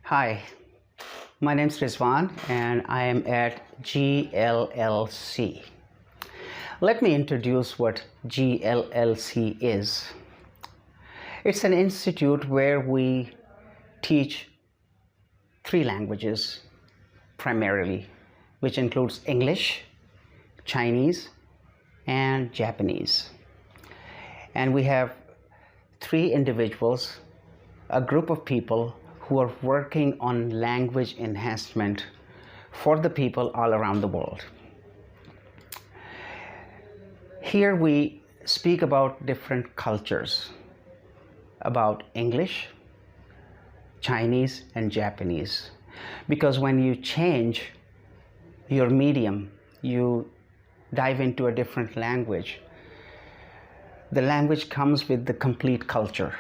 Hi, my name is Rizwan and I am at GLLC. Let me introduce what GLLC is. It's an institute where we teach 3 languages primarily, which includes English, Chinese, and Japanese. And we have 3 individuals, a group of people who are working on language enhancement for the people all around the world. Here we speak about different cultures, about English, Chinese, and Japanese. Because when you change your medium, you dive into a different language, the language comes with the complete culture.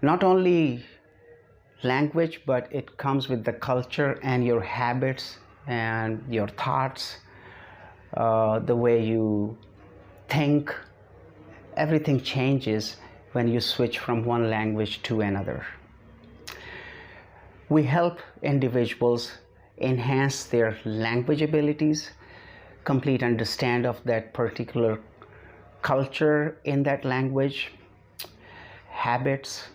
Not only language, but it comes with the culture and your habits and your thoughts, the way you think. Everything changes when you switch from one language to another. We help individuals enhance their language abilities, complete understand of that particular culture in that language, habits,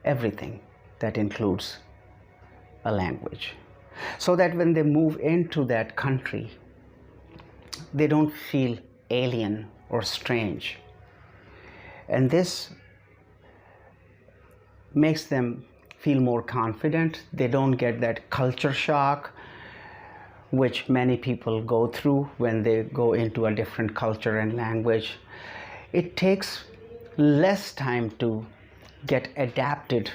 everything that includes a language, so that when they move into that country, they don't feel alien or strange. And this makes them feel more confident. They don't get that culture shock, which many people go through when they go into a different culture and language. It takes less time to get adapted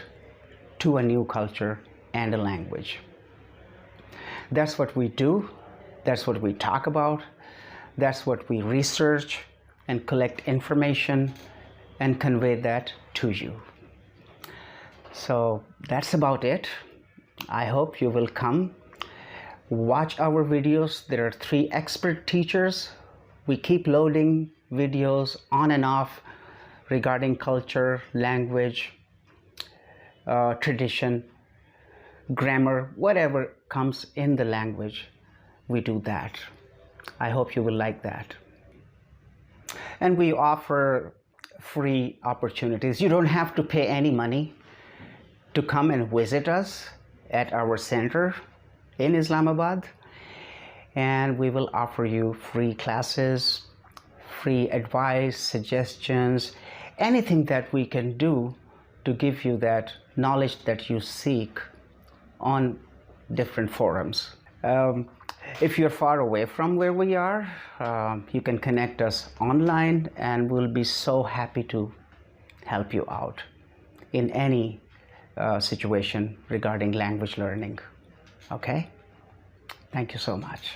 to a new culture and a language. That's what we do. That's what we talk about. That's what we research and collect information and convey that to you. So that's about it. I hope you will come watch our videos. There are 3 expert teachers. We keep loading videos on and off regarding culture, language, tradition, grammar, whatever comes in the language, we do that. I hope you will like that. And we offer free opportunities. You don't have to pay any money to come and visit us at our center in Islamabad. And we will offer you free classes, free advice, suggestions, anything that we can do to give you that knowledge that you seek on different forums. If you're far away from where we are, you can connect us online and we'll be so happy to help you out in any situation regarding language learning. Okay? Thank you so much.